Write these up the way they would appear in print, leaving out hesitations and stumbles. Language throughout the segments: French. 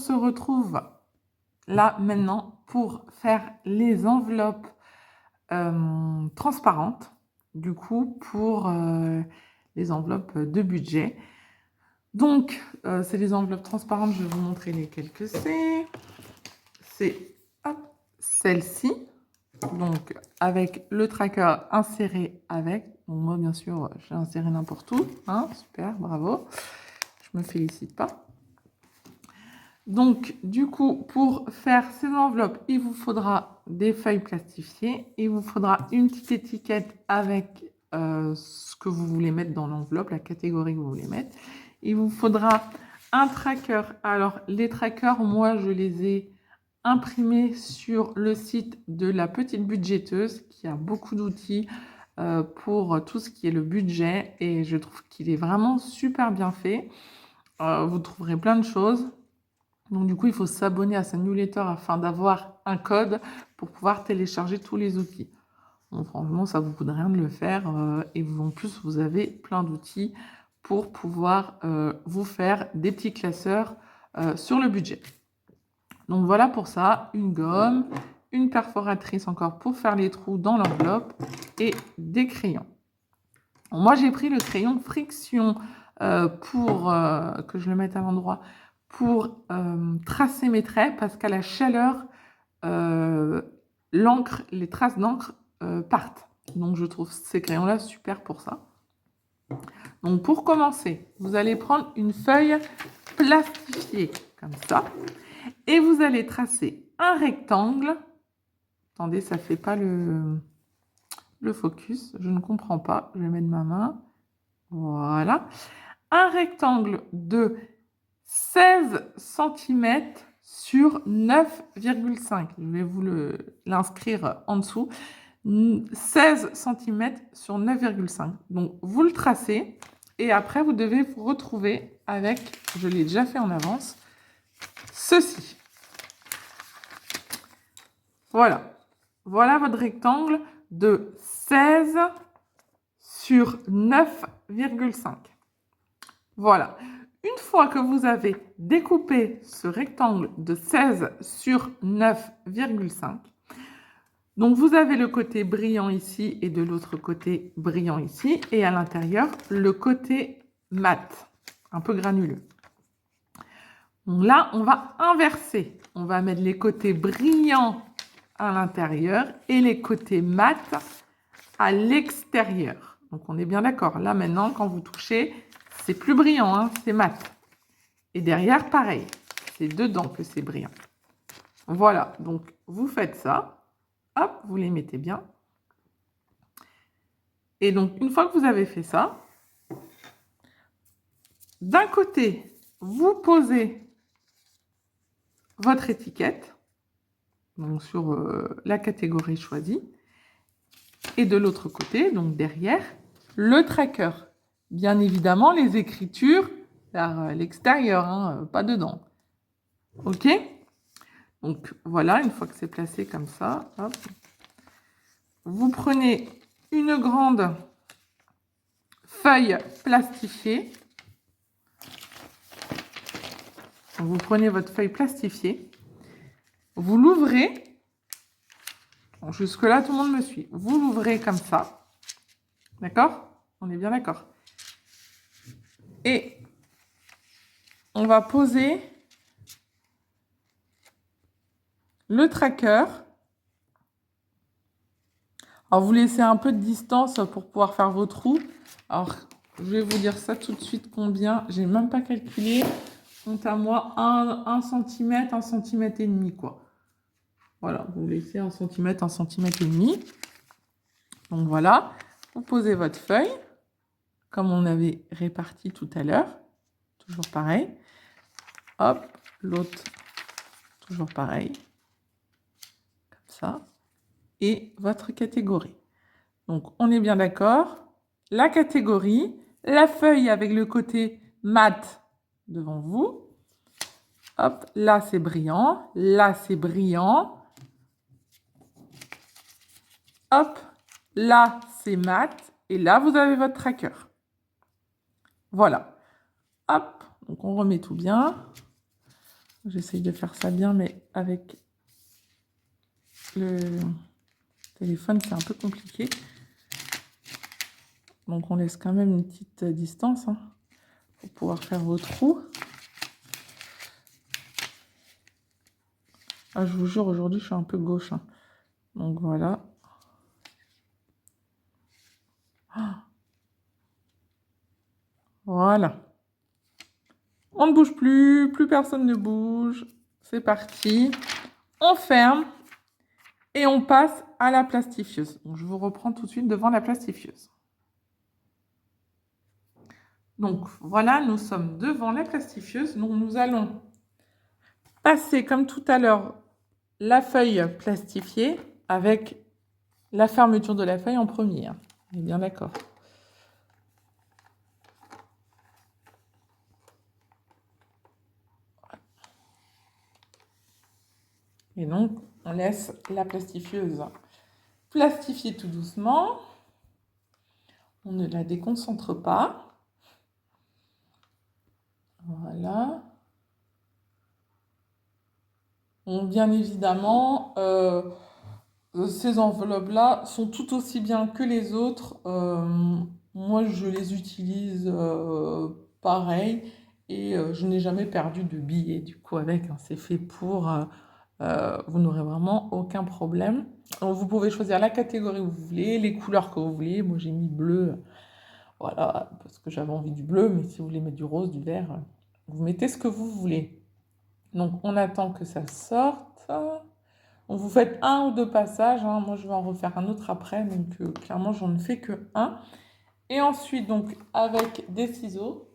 se retrouve là maintenant pour faire les enveloppes transparentes, du coup pour les enveloppes de budget. Donc, c'est les enveloppes transparentes, je vais vous montrer lesquelles que c'est. C'est celle-ci, donc avec le tracker inséré avec. Donc moi, bien sûr, j'ai inséré n'importe où. Hein, super, bravo. Je me félicite pas. Donc, du coup, pour faire ces enveloppes, il vous faudra des feuilles plastifiées. Il vous faudra une petite étiquette avec ce que vous voulez mettre dans l'enveloppe, la catégorie que vous voulez mettre. Il vous faudra un tracker. Alors, les trackers, moi, je les ai imprimés sur le site de la petite budgéteuse, qui a beaucoup d'outils pour tout ce qui est le budget. Et je trouve qu'il est vraiment super bien fait. Vous trouverez plein de choses. Donc, du coup, il faut s'abonner à sa newsletter afin d'avoir un code pour pouvoir télécharger tous les outils. Donc, franchement, ça ne vous coûte rien de le faire. Et vous, en plus, vous avez plein d'outils pour pouvoir vous faire des petits classeurs sur le budget. Donc, voilà pour ça. Une gomme, une perforatrice encore pour faire les trous dans l'enveloppe et des crayons. Donc, moi, j'ai pris le crayon Friction pour que je le mette à l'endroit pour tracer mes traits parce qu'à la chaleur, l'encre, les traces d'encre partent. Donc, je trouve ces crayons-là super pour ça. Donc, pour commencer, vous allez prendre une feuille plastifiée comme ça et vous allez tracer un rectangle. Attendez, ça ne fait pas le focus. Je ne comprends pas. Je vais mettre ma main. Voilà. Un rectangle de 16 cm sur 9,5. Je vais vous l'inscrire en dessous. 16 cm sur 9,5. Donc, vous le tracez et après, vous devez vous retrouver avec, je l'ai déjà fait en avance, ceci. Voilà. Voilà votre rectangle de 16 sur 9,5. Voilà. Une fois que vous avez découpé ce rectangle de 16 sur 9,5, donc vous avez le côté brillant ici et de l'autre côté brillant ici, et à l'intérieur, le côté mat, un peu granuleux. Donc là, on va inverser. On va mettre les côtés brillants à l'intérieur et les côtés mat à l'extérieur. Donc on est bien d'accord. Là maintenant, quand vous touchez, c'est plus brillant, hein, c'est mat. Et derrière, pareil, c'est dedans que c'est brillant. Voilà, donc vous faites ça. Hop, vous les mettez bien. Et donc, une fois que vous avez fait ça, d'un côté, vous posez votre étiquette donc sur la catégorie choisie. Et de l'autre côté, donc derrière, le tracker. Bien évidemment, les écritures vers l'extérieur, hein, pas dedans. OK? Donc, voilà, une fois que c'est placé comme ça, hop, vous prenez une grande feuille plastifiée. Vous prenez votre feuille plastifiée. Vous l'ouvrez. Jusque-là, tout le monde me suit. Vous l'ouvrez comme ça. D'accord? On est bien d'accord. Et on va poser le tracker. Alors, vous laissez un peu de distance pour pouvoir faire vos trous. Alors, je vais vous dire ça tout de suite combien. Je n'ai même pas calculé. Honte à moi, 1 cm, 1 cm et demi, quoi. Voilà, vous laissez 1 cm, 1 cm et demi. Donc voilà, vous posez votre feuille, comme on avait réparti tout à l'heure. Toujours pareil. Hop, l'autre, toujours pareil. Comme ça. Et votre catégorie. Donc, on est bien d'accord. La catégorie, la feuille avec le côté mat devant vous. Hop, là, c'est brillant. Là, c'est brillant. Hop, là, c'est mat. Et là, vous avez votre tracker. Voilà. Hop, donc on remet tout bien. J'essaye de faire ça bien, mais avec le téléphone, c'est un peu compliqué. Donc, on laisse quand même une petite distance hein, pour pouvoir faire vos trous. Ah, je vous jure, aujourd'hui, je suis un peu gauche. Hein. Donc, voilà. Ah. Voilà. On ne bouge plus, plus personne ne bouge. C'est parti. On ferme et on passe à la plastifieuse. Donc, je vous reprends tout de suite devant la plastifieuse. Donc, voilà, nous sommes devant la plastifieuse. Donc, nous allons passer, comme tout à l'heure, la feuille plastifiée avec la fermeture de la feuille en premier. Hein. On est bien d'accord. Et donc, on laisse la plastifieuse plastifier tout doucement. On ne la déconcentre pas. Voilà. Bon, bien évidemment, ces enveloppes-là sont tout aussi bien que les autres. Moi, je les utilise pareil et je n'ai jamais perdu de billets du coup avec. Hein, c'est fait pour... vous n'aurez vraiment aucun problème. Donc, vous pouvez choisir la catégorie que vous voulez, les couleurs que vous voulez. Moi, j'ai mis bleu, voilà, parce que j'avais envie du bleu, mais si vous voulez mettre du rose, du vert, vous mettez ce que vous voulez. Donc, on attend que ça sorte. Donc, vous faites un ou deux passages. Hein. Moi, je vais en refaire un autre après. Donc, clairement, j'en ne fais que un. Et ensuite, donc, avec des ciseaux,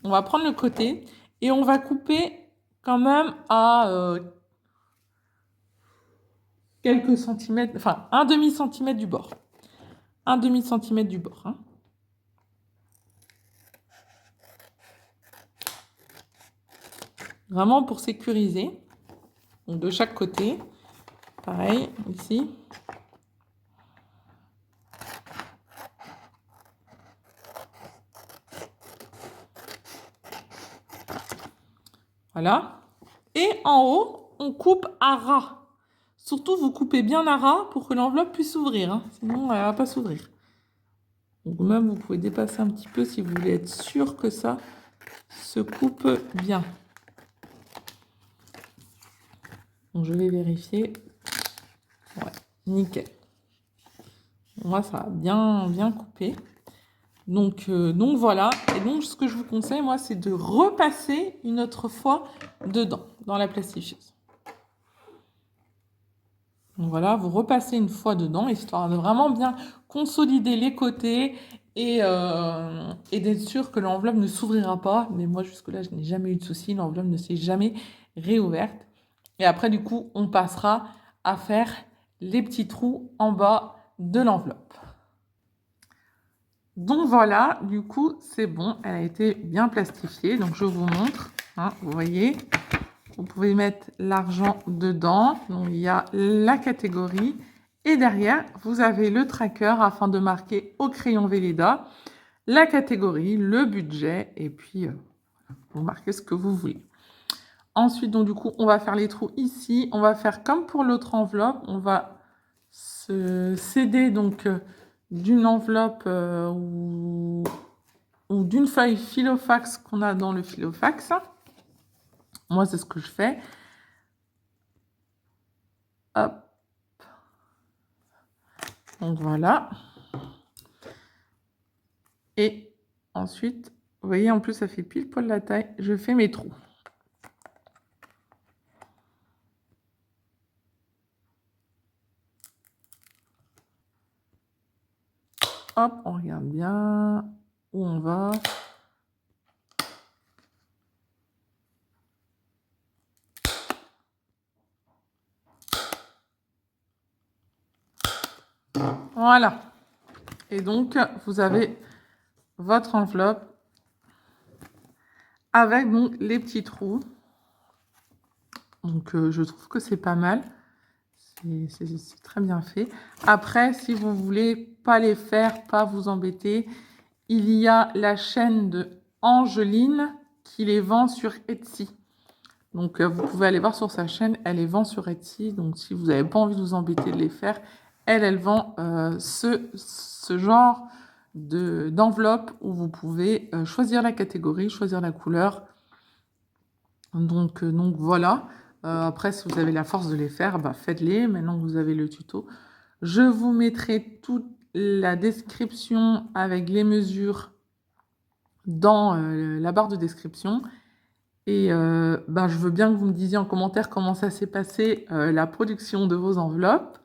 on va prendre le côté et on va couper quand même à quelques centimètres, enfin, un demi-centimètre du bord. Un demi-centimètre du bord. Hein. Vraiment pour sécuriser. Donc, de chaque côté. Pareil, ici. Voilà. Et en haut, on coupe à ras. Surtout, vous coupez bien à ras pour que l'enveloppe puisse s'ouvrir. Hein. Sinon, elle ne va pas s'ouvrir. Donc même, vous pouvez dépasser un petit peu si vous voulez être sûr que ça se coupe bien. Donc, je vais vérifier. Ouais, nickel. Moi, ça a bien coupé. Donc voilà. Et donc, ce que je vous conseille, moi, c'est de repasser une autre fois dedans, dans la plastifieuse. Donc voilà, vous repassez une fois dedans, histoire de vraiment bien consolider les côtés et d'être sûr que l'enveloppe ne s'ouvrira pas. Mais moi, jusque-là, je n'ai jamais eu de souci. L'enveloppe ne s'est jamais réouverte. Et après, du coup, on passera à faire les petits trous en bas de l'enveloppe. Donc voilà, du coup, c'est bon. Elle a été bien plastifiée. Donc, je vous montre. Hein, vous voyez, vous pouvez mettre l'argent dedans. Donc, il y a la catégorie. Et derrière, vous avez le tracker afin de marquer au crayon Velleda la catégorie, le budget. Et puis, vous marquez ce que vous voulez. Ensuite, donc, du coup, on va faire les trous ici. On va faire comme pour l'autre enveloppe. On va se céder donc d'une enveloppe ou d'une feuille filofax qu'on a dans le filofax. Moi, c'est ce que je fais. Hop. Donc, voilà. Et ensuite, vous voyez, en plus, ça fait pile poil la taille. Je fais mes trous. Hop, on regarde bien où on va. Voilà. Et donc, vous avez votre enveloppe avec donc les petits trous. Donc, je trouve que c'est pas mal. C'est très bien fait. Après, si vous voulez pas les faire, pas vous embêter, il y a la chaîne de Angeline qui les vend sur Etsy. Donc, vous pouvez aller voir sur sa chaîne, elle les vend sur Etsy. Donc, si vous n'avez pas envie de vous embêter de les faire, elle vend ce genre d'enveloppe où vous pouvez choisir la catégorie, choisir la couleur. Donc voilà. Après, si vous avez la force de les faire, bah, faites-les. Maintenant que vous avez le tuto, je vous mettrai toute la description avec les mesures dans la barre de description. Et bah, je veux bien que vous me disiez en commentaire comment ça s'est passé, la production de vos enveloppes.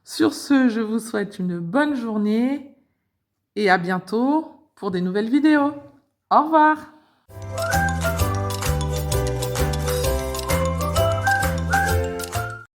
Sur ce, je vous souhaite une bonne journée et à bientôt pour des nouvelles vidéos. Au revoir!